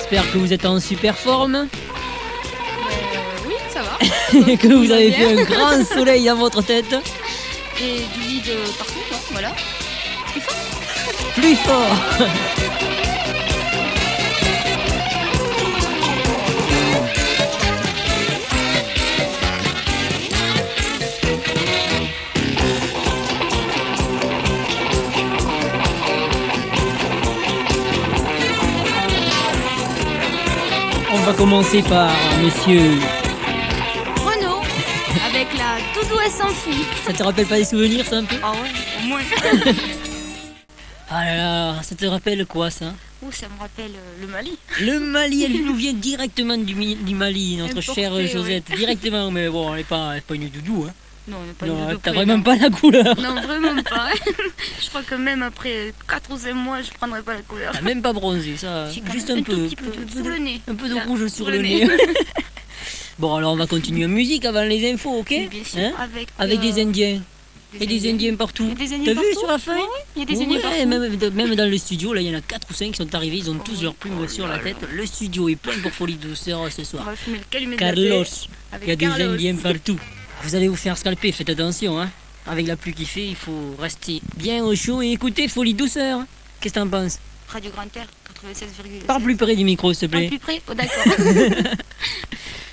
J'espère que vous êtes en super forme. Oui, ça va. Et que vous avez fait un grand soleil à votre tête. Et du vide partout, quoi. Voilà. Plus fort. Plus fort. On va commencer par monsieur. Renaud, avec la Doudou elle s'en fout. Ça te rappelle pas des souvenirs, ça, un peu? Ah ouais, au moins. Ah là là, ça te rappelle quoi, ça? Ouh, ça me rappelle le Mali. Le Mali, elle nous vient directement du Mali, notre Importé, chère oui. Josette. Directement, mais bon, elle n'est pas une doudou, hein. Non, mais pas Non, de Doudou t'as près, vraiment non. pas la couleur. Non, vraiment pas. Je crois que même après 4 ou 5 mois, je prendrai pas la couleur. T'as même pas bronzé, ça. Si, quand Juste même, un tout peu. petit peu, sous le nez. Un peu de Là, rouge sur sous le nez. Bon, alors on va continuer en musique avant les infos, ok? Bien sûr, Hein? Avec des Indiens. Et des Indiens partout. Il y a des Indiens T'as vu partout. sur la feuille? Oui, il y a des Indiens Ouais, partout. même dans le studio, là, il y en a 4 ou 5 qui sont arrivés, ils ont tous leurs plumes sur la tête. Le studio est plein pour Folie Douceur ce On soir. va fumer le calumet de la Carlos, paix avec il y a des Carlos. Indiens partout. Vous allez vous faire scalper, faites attention, hein. Avec la pluie qui fait, il faut rester bien au chaud et écouter Folie Douceur. Qu'est-ce que t'en penses? Radio Grand Air, 96,7. Parle plus près du micro, s'il te Parle plaît. plus près. Oh, d'accord.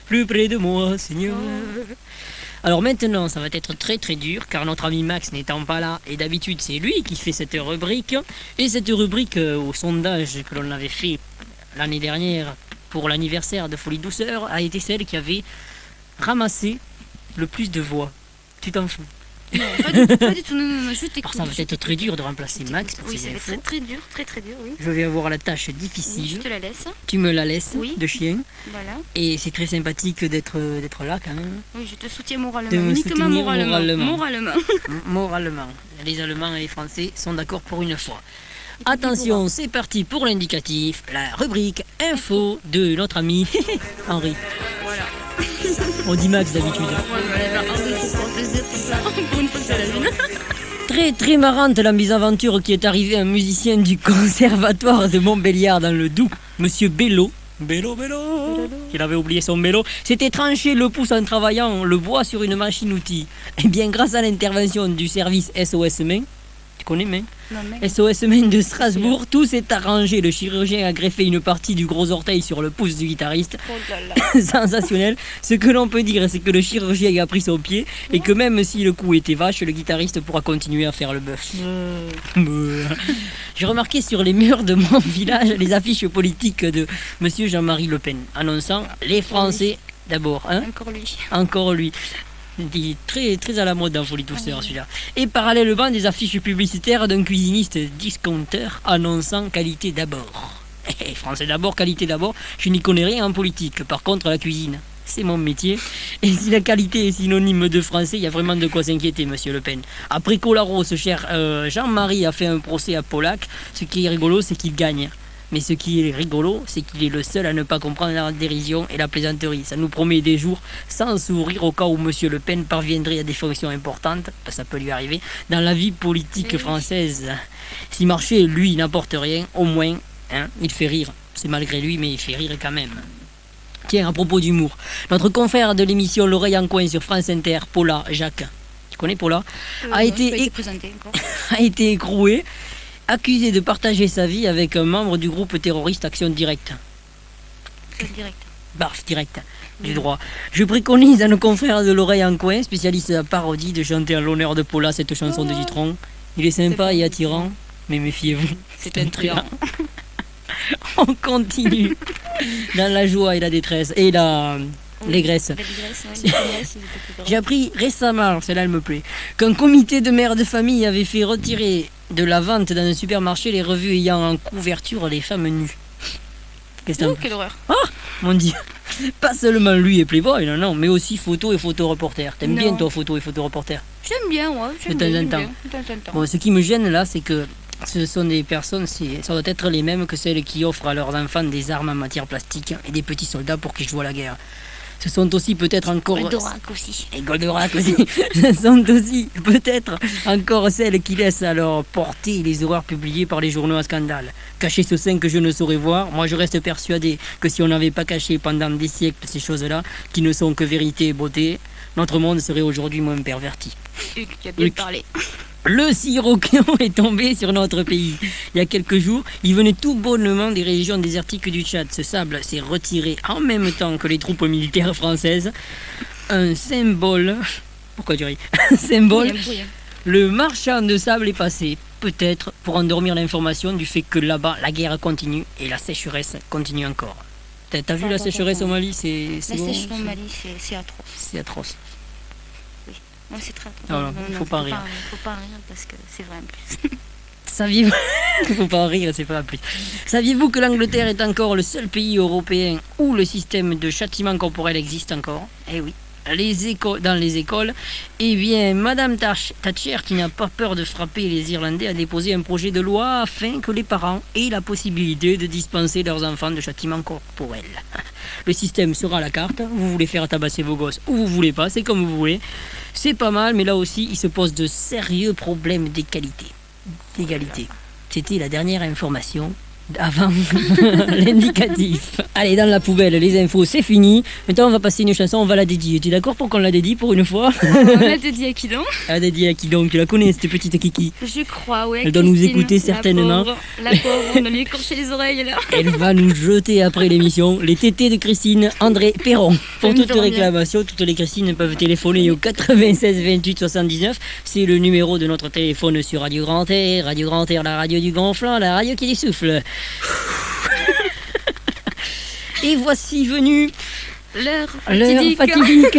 Plus près de moi, Seigneur. Alors maintenant, ça va être très très dur, car notre ami Max n'étant pas là, et d'habitude c'est lui qui fait cette rubrique. Et cette rubrique, au sondage que l'on avait fait l'année dernière pour l'anniversaire de Folie Douceur, a été celle qui avait ramassé le plus de voix. Tu t'en fous? Non, pas du tout. Non, je t'écoute. Alors ça va être très dur de remplacer Max pour Oui, ces ça va infos. être très dur, très dur, oui. Je vais avoir la tâche Oui, je difficile. te la laisse. Tu me la laisses Oui. de chien. Voilà. Et c'est très sympathique d'être là quand même. Oui, je te soutiens moralement. De me Uniquement soutenir moralement. moralement. Moralement. Les Allemands et les Français sont d'accord pour une fois. Attention, c'est parti pour l'indicatif, la rubrique info de notre ami Henri. Voilà. On dit Max d'habitude. Ouais, voilà, pour plaisir, tout ça. Pour une fois que c'est la lune. Très très marrante la mésaventure qui est arrivée à un musicien du conservatoire de Montbéliard dans le Doubs, monsieur Bello. Bello. Il avait oublié son vélo. S'était tranché le pouce en travaillant le bois sur une machine-outil. Et bien grâce à l'intervention du service SOS Main, tu connais Main? Non, mais. SOS Main de Strasbourg, tout s'est arrangé. Le chirurgien a greffé une partie du gros orteil sur le pouce du guitariste. Oh là là. Sensationnel. Ce que l'on peut dire, c'est que le chirurgien a pris son pied et que même si le coup était vache, le guitariste pourra continuer à faire le bœuf. J'ai remarqué sur les murs de mon village les affiches politiques de monsieur Jean-Marie Le Pen annonçant les Français d'abord. Hein? Encore lui. Encore lui. Il est très, très à la mode dans Folie Douceur celui-là. Et parallèlement des affiches publicitaires d'un cuisiniste discounter annonçant qualité d'abord. Français d'abord, qualité d'abord. Je n'y connais rien en politique. Par contre, la cuisine, c'est mon métier. Et si la qualité est synonyme de français, il y a vraiment de quoi s'inquiéter, monsieur Le Pen. Après Colaro, ce cher Jean-Marie a fait un procès à Polac. Ce qui est rigolo, c'est qu'il gagne. Mais ce qui est rigolo, c'est qu'il est le seul à ne pas comprendre la dérision et la plaisanterie. Ça nous promet des jours sans sourire au cas où monsieur Le Pen parviendrait à des fonctions importantes, ça peut lui arriver, dans la vie politique française. Si Marché, lui, n'apporte rien, au moins, hein, il fait rire. C'est malgré lui, mais il fait rire quand même. Tiens, à propos d'humour, notre confrère de l'émission L'Oreille en coin sur France Inter, Paula Jacques, tu connais Paula, a été présenté encore. a été écroué, accusé de partager sa vie avec un membre du groupe terroriste Action Directe. Direct. Barf, direct, du droit. Je préconise à nos confrères de l'oreille en coin, spécialistes de la parodie, de chanter en l'honneur de Paula cette chanson de Ditron. Il est sympa et attirant, mais méfiez-vous, c'est un truand. On continue dans la joie et la détresse et l'aigresse. J'ai appris récemment, celle-là elle me plaît, qu'un comité de mères de famille avait fait retirer de la vente dans un supermarché les revues ayant en couverture les femmes nues. Qu'est-ce que Oh, t'en- quelle horreur. Mon Dieu, pas seulement lui et Playboy, non, mais aussi photo et photo-reporter. T'aimes bien Non. toi, photo et photo-reporter? J'aime bien, ouais. De temps en temps. De temps en temps. Bon, ce qui me gêne là, c'est que ce sont des personnes, ça doit être les mêmes que celles qui offrent à leurs enfants des armes en matière plastique et des petits soldats pour qu'ils jouent à la guerre. Ce sont aussi peut-être encore... Goldorak aussi. Et Goldorak aussi. Ce sont aussi peut-être encore celles qui laissent alors porter les horreurs publiées par les journaux à scandale. Cacher ce sein que je ne saurais voir, moi je reste persuadé que si on n'avait pas caché pendant des siècles ces choses-là, qui ne sont que vérité et beauté, notre monde serait aujourd'hui moins perverti. Hugues, tu as bien parlé. Le siroquin est tombé sur notre pays. Il y a quelques jours, il venait tout bonnement des régions désertiques du Tchad. Ce sable s'est retiré en même temps que les troupes militaires françaises. Un symbole... Pourquoi tu ris? Un symbole... Brouillard. Le marchand de sable est passé, peut-être pour endormir l'information du fait que là-bas, la guerre continue et la sécheresse continue encore. T'as vu la sécheresse au Mali? C'est La bon, sécheresse au Mali, c'est atroce. c'est atroce. Ouais, c'est très atroce. Non, faut pas rire. Faut pas rire parce que c'est vrai en plus. Saviez-vous... Faut pas en rire, c'est pas plus. Saviez-vous que l'Angleterre est encore le seul pays européen où le système de châtiment corporel existe encore? Eh oui. Dans les écoles, eh bien, Madame Thatcher, qui n'a pas peur de frapper les Irlandais, a déposé un projet de loi afin que les parents aient la possibilité de dispenser leurs enfants de châtiment corporel. Le système sera à la carte. Vous voulez faire tabasser vos gosses ou vous voulez pas, c'est comme vous voulez. C'est pas mal, mais là aussi, il se pose de sérieux problèmes d'égalité. C'était la dernière information avant l'indicatif. Allez, dans la poubelle, les infos, c'est fini. Maintenant, on va passer une chanson, on va la dédier. Tu es d'accord pour qu'on la dédie pour une fois? On l'a dédié à qui donc? La dédiée à qui donc? Tu la connais, cette petite Kiki? Je crois, ouais. Elle doit nous Christine, écouter certainement. La pauvre, on a lui écorché les oreilles là. Elle va nous jeter après l'émission les tétés de Christine André Perron. Pour me toute dormir. réclamation, toutes les Christines peuvent téléphoner au 96 28 79. C'est le numéro de notre téléphone sur Radio Grand Air. Radio Grand Air, la radio du gonflant, la radio qui dessouffle. Et voici venu L'heure l'heure fatidique. fatidique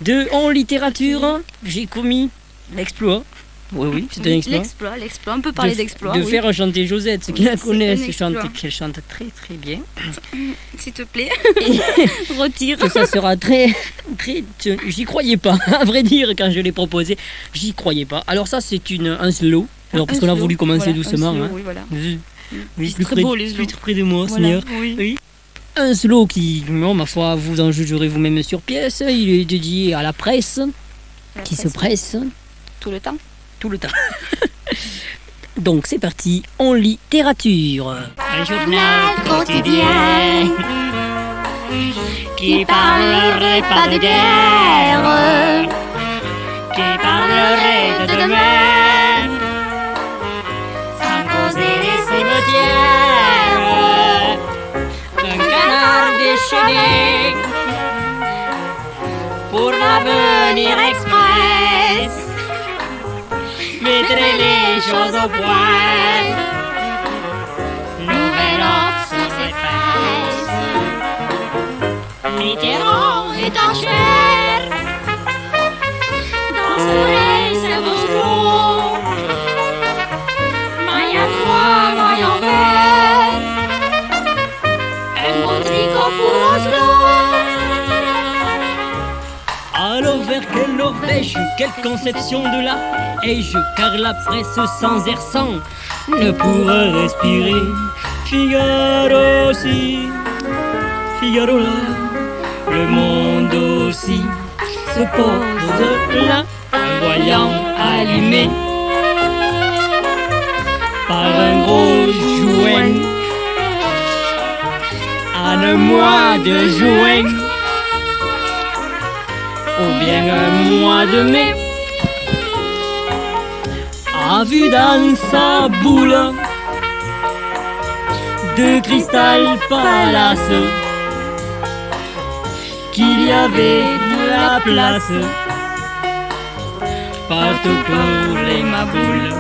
de En littérature. J'ai commis l'exploit. Oui, c'est un exploit. L'exploit. On peut parler d'exploit. De oui. faire chanter Josette. Ceux qui la C'est connaissent, un exploit. qu'elle chante très très bien. S'il te plaît, Et retire. que ça sera très. J'y croyais pas. À vrai dire, quand je l'ai proposé, j'y croyais pas. Alors, ça, c'est un slow. Alors, parce qu'on a voulu commencer doucement. Voilà, hein. oui, voilà. Oui, C'est très beau, les slows. plus près de moi, Voilà, Seigneur. oui. Un slow qui, non, ma foi, vous en jugerez vous-même sur pièce. Il est dédié à la presse qui se presse Tout le temps. tout le temps. Donc c'est parti, en littérature. Un journal quotidien qui parlerait pas de guerre, qui parlerait de demain, sans causer les cimetières, d'un canard déchaîné pour l'avenir express. Mettrai les choses au point. Nouvelle offre sur ses fesses. Mitterrand est en chair. Dans soleil, c'est vos jours. Maille à froid, maille en vert. Un beau tricot pour Oslo. Alors vers quelle Norvège, quelle conception de la ai-je? Car la presse sans air sang ne pourra respirer. Figaro aussi, Figaro là, le monde aussi se pose là. Un voyant allumé par un gros joint à le mois de juin. Ou bien un mois de mai, a vu dans sa boule de cristal palace qu'il y avait de la place partout pour les maboules.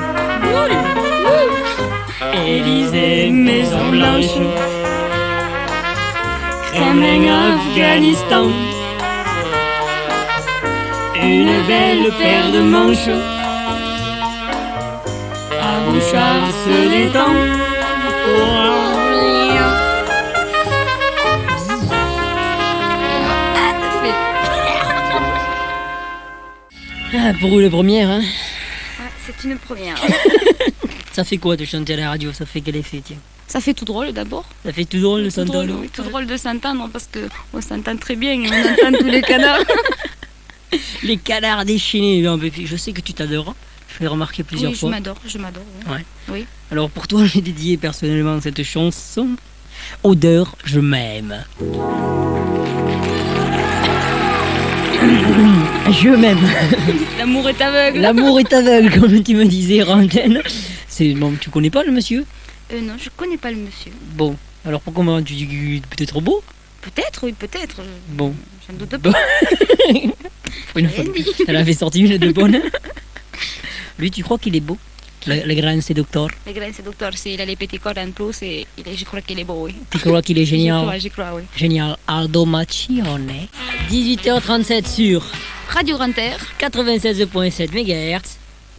Élysée, Maison Blanche, Kremlin, Afghanistan. Une belle paire de manches, à Bouchard se détend. Ah, pour la première, hein. Ouais, c'est une première. Ça fait quoi de chanter à la radio? Ça fait quel effet, tiens? Ça fait tout drôle d'abord. Ça fait tout drôle de Tout s'entendre. drôle, oui, tout drôle de s'entendre parce qu'on s'entend très bien et on entend tous les canards. Les canards déchaînés. Non, mais je sais que tu t'adores. Je l'ai remarqué plusieurs Oui, je fois. m'adore. Oui. Ouais. Oui. Alors pour toi, j'ai dédié personnellement cette chanson. Odeur, je m'aime. Je m'aime. L'amour est aveugle. L'amour est aveugle, comme tu me disais, Rantaine. C'est bon, tu connais pas le monsieur? Non, je connais pas le monsieur. Bon, alors pourquoi tu dis qu'il est peut-être beau? Peut-être, oui, peut-être. Bon. J'en doute pas. Pour une fois, elle avait sorti une de bonne. Lui, tu crois qu'il est beau? Le grand séducteur. Le grand séducteur, il a les petits corps en plus et je crois qu'il est beau, oui. Tu crois qu'il est génial? Je crois, oui. Génial. Aldo Macione. 18h37 sur Radio Ranter, 96.7 MHz.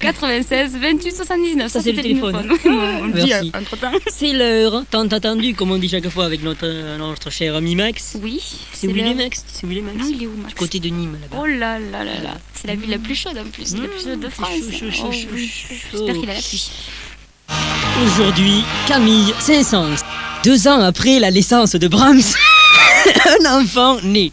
96 28 79. Ça, c'est le téléphone. On le dit Merci. entre temps. C'est l'heure, tant attendue, comme on dit chaque fois avec notre cher ami Max. Oui. C'est où il est, Max? C'est où il est, Max? Non, il est où, Max? Du côté de Nîmes, là-bas. Oh là là là là. C'est la ville la plus chaude en plus. La plus chaude de France. chaud, Oh, chaud, oui. chaud. J'espère qu'il a la pluie. Aujourd'hui, Camille Saint-Saëns. 2 ans après la naissance de Brahms, un enfant né.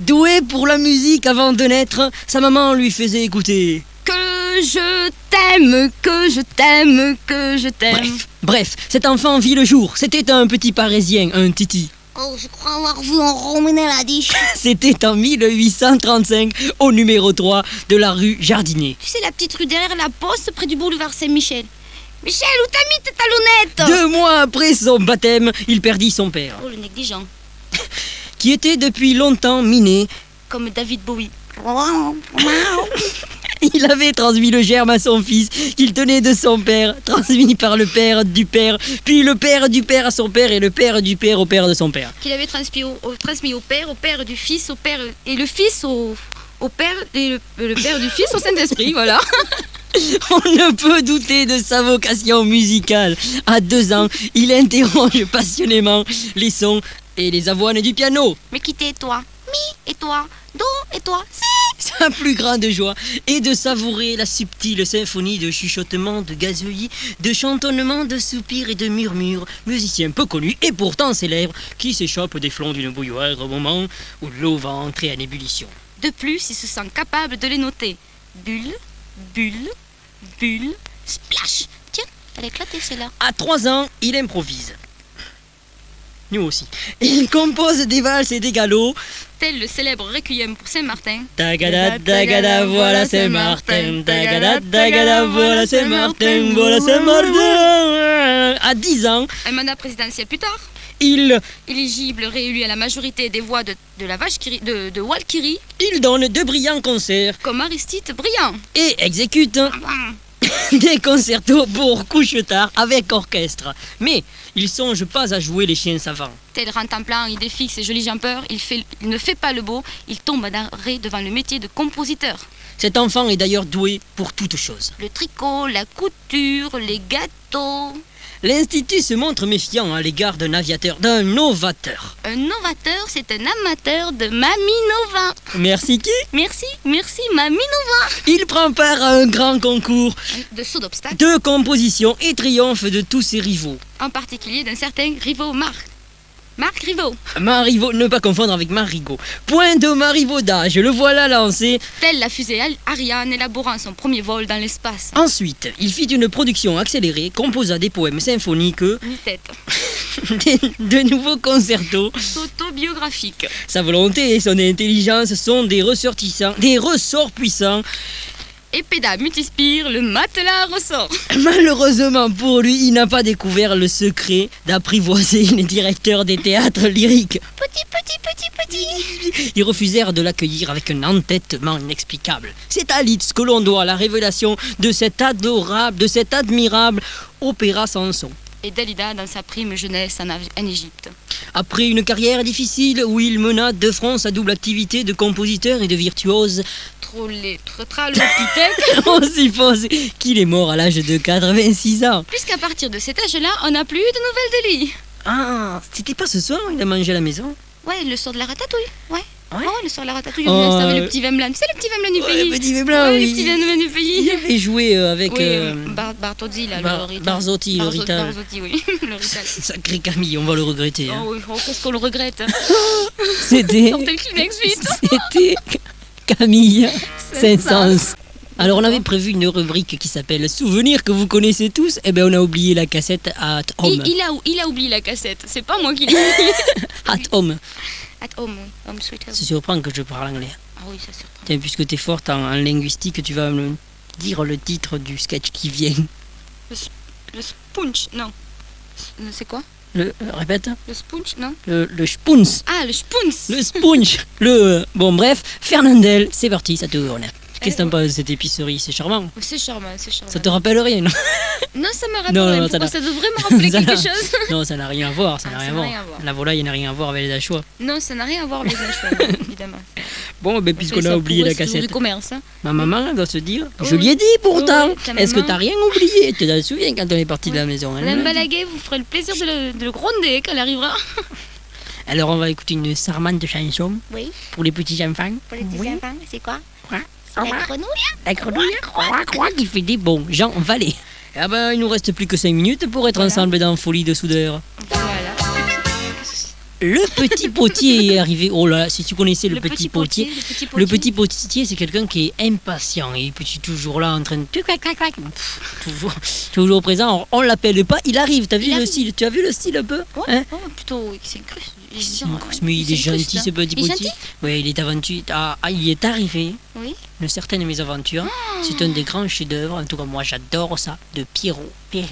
Doué pour la musique avant de naître, sa maman lui faisait écouter. Que je t'aime, que je t'aime, que je t'aime. Bref, cet enfant vit le jour. C'était un petit Parisien, un titi. Oh, je crois avoir vu un Romanel à dit. C'était en 1835, au numéro 3 de la rue Jardinet. Tu sais, la petite rue derrière la poste, près du boulevard Saint-Michel. Michel, où t'as mis tes talonnettes? 2 mois après son baptême, il perdit son père, Oh, le négligent. qui était depuis longtemps miné. Comme David Bowie. Il avait transmis le germe à son fils qu'il tenait de son père, transmis par le père du père, puis le père du père à son père et le père du père au père de son père. Qu'il avait transmis au père du fils, au père et le fils au père et le père du fils au Saint-Esprit, voilà. On ne peut douter de sa vocation musicale. À 2 ans, il interroge passionnément les sons et les avoines du piano. Mais qui t'es, toi? Mi, et toi? Do, et toi? Si. Sa plus grande joie est de savourer la subtile symphonie de chuchotements, de gazouillis, de chantonnements, de soupirs et de murmures, musicien peu connu et pourtant célèbre, qui s'échappe des flancs d'une bouilloire au moment où l'eau va entrer en ébullition. De plus, il se sent capable de les noter. Bulle, bulle, bulle, Splash. Tiens, elle a éclaté celle-là. À 3 ans, il improvise. Nous aussi. Il compose des valses et des galops. tel le célèbre requiem pour Saint-Martin. Tagada, tagada, voilà Saint-Martin. Tagada, tagada, voilà Saint-Martin. Voilà Saint-Martin. À 10 ans, Un mandat présidentiel plus tard, il éligible, réélu à la majorité des voix de la vache Kiri, de Walkiri, donne de brillants concerts comme Aristide Briand. et exécute des concertos pour couche-tard avec orchestre. Mais il songe pas à jouer les chiens savants. Tel Rantanplan, idée fixe et joli jumper, il ne fait pas le beau, il tombe à d'arrêt devant le métier de compositeur. Cet enfant est d'ailleurs doué pour toutes choses. Le tricot, la couture, les gâteaux. L'Institut se montre méfiant à l'égard d'un aviateur, d'un novateur. Un novateur, c'est un amateur de Mamie Nova. Merci qui? Merci, Mamie Nova. Il prend part à un grand concours De saut d'obstacle, de composition et triomphe de tous ses rivaux. en particulier d'un certain Rivaux Marc. Marc Rivaux. Marivaux, ne pas confondre avec Marigot. Point de marivaudage, le voilà lancé. Telle la fusée Ariane élaborant son premier vol dans l'espace. Ensuite, il fit une production accélérée, composa des poèmes symphoniques, Ni tête. de nouveaux concertos. Autobiographique. Sa volonté et son intelligence sont des ressorts puissants. Épéda multispire, le matelas ressort. Malheureusement pour lui, il n'a pas découvert le secret d'apprivoiser les directeurs des théâtres lyriques. Ils refusèrent de l'accueillir avec un entêtement inexplicable. C'est à Leeds que l'on doit la révélation de cet admirable opéra Samson. Et Dalida dans sa prime jeunesse en Égypte. Après une carrière difficile où il mena de front sa double activité de compositeur et de virtuose, on suppose qu'il est mort à l'âge de 86 ans. Puisqu'à partir de cet âge-là, on n'a plus eu de nouvelles de lui. Ah, c'était pas ce soir il a mangé à la maison? Ouais, le sort de la ratatouille. Ouais. Ouais. Oh, le soir de la ratatouille, Oh, je savais le petit vin blanc. Tu sais, le petit vin blanc du Ouais, pays. le petit vin blanc, Ouais, oui. le petit vin blanc du Il pays. avait joué avec Oui, Bartozzi, là, le Rital. Barzotti, le Rital. Barzotti, oui, le Rital. Sacré Camille, on va le regretter. Hein. Oh oui, qu'est-ce qu'on le regrette. C'était Sortez le Kleenex vite. c'était Camille Saint-Saëns. Saint-Saëns. Alors on avait prévu une rubrique qui s'appelle Souvenirs que vous connaissez tous. Eh ben on a oublié la cassette à Home. Il a oublié la cassette. C'est pas moi qui l'ai oublié. At Home. At home, oui. Home sweet home. C'est surprend que je parle anglais. Ah oui, ça surprend. Tiens, puisque tu es forte en linguistique, tu vas me dire le titre du sketch qui vient. Le sponge, non. C'est quoi? Répète. Le sponge, non? Le spoons. Ah, le spoons. Le sponge. Bon bref, Fernandel, c'est parti, ça tourne. Qu'est-ce que t'en penses de cette épicerie? C'est charmant. C'est charmant, c'est charmant. Ça te rappelle rien, non? Non, ça me rappelle Non, rien. non, Pourquoi ça ça devrait me rappeler Ça quelque n'a- chose? Non, ça n'a rien à voir, ça n'a Ah, rien ça à n'a voir. rien à voir. La volaille n'a rien à voir avec les Achois. Non, ça n'a rien à voir avec les achats, évidemment. Bon, ben, puisqu'on a oublié la cassette, Du commerce, hein. ma maman elle doit se dire, Oh je lui ai dit pourtant, Oh oui, ta est-ce que maman. t'as rien oublié? Tu te souviens quand on est parti de la maison? Elle Madame me l'a dit. Balaguet, vous ferez le plaisir de le gronder quand elle arrivera. Alors on va écouter une charmante chanson Oui, pour les petits enfants. pour les petits Oui. enfants, c'est quoi? Quoi C'est la grenouille? La grenouille croix qui fait des bons Jean Vallée. Ah ben, il nous reste plus que 5 minutes pour être Voilà. ensemble dans Folie de soudeur. Voilà. Le petit potier est arrivé. Oh là, si tu connaissais le petit potier. Le petit potier. Le petit potier, c'est quelqu'un qui est impatient et puis toujours là en train de toujours présent. Alors, on l'appelle pas, il arrive. T'as vu Il le arrive. style? Tu as vu le style un peu? Ouais, Hein? oh, plutôt, il s'incruste. Mais il est gentil s'incruste, ce petit Il est potier. gentil? Oui, il est aventure. Il est arrivé Oui. de certaines mésaventures. C'est un des grands chefs-d'œuvre. En tout cas, moi, j'adore ça de Pierrot Perret.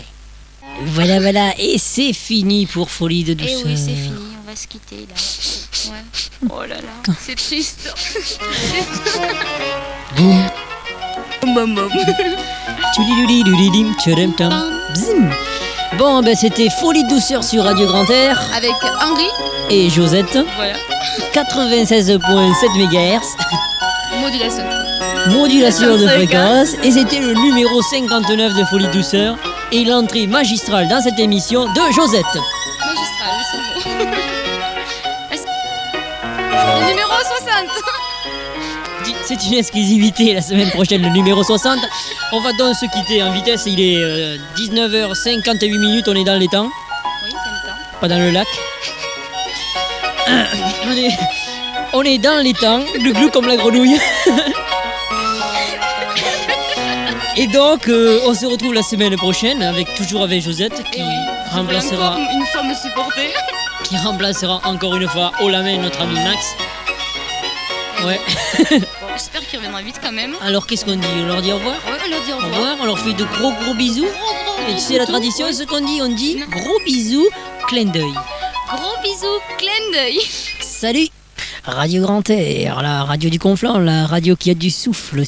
Voilà, voilà, et c'est fini pour Folie de Eh douceur. oui, c'est fini, on va se quitter là. Ouais. Oh là là, c'est triste. Boum. Bom, bom. Tudiludiludidim, tchadam-tam. Bzim. Bon, ben c'était Folie de douceur sur Radio Grand Air Avec Henri, et Josette, voilà. 96.7 MHz, Modulation. modulation de Fréquence. fréquence, et c'était le numéro 59 de Folie de douceur et l'entrée magistrale dans cette émission de Josette. Magistral, oui, c'est le mot. Le numéro 60. C'est une exclusivité la semaine prochaine, le numéro 60. On va donc se quitter en vitesse, il est 19h58 minutes, on est dans les temps, Oui, c'est le temps. pas dans le lac. On est dans les temps, glou comme la grenouille. Et donc, on se retrouve la semaine prochaine, toujours avec Josette, qui Et oui, remplacera, encore une femme supportée. encore une fois haut la main notre ami Max. Ouais. Bon, j'espère qu'il reviendra vite quand même. Alors, qu'est-ce qu'on dit? On leur dit au revoir? Ouais, on leur dit au Au revoir. revoir, on leur fait de gros bisous. Et tu sais la tradition, ce qu'on dit, on dit Non. gros bisous, clin d'œil. Gros bisous, clin d'œil. Salut Radio Grand Air, la radio du Conflent, la radio qui a du souffle.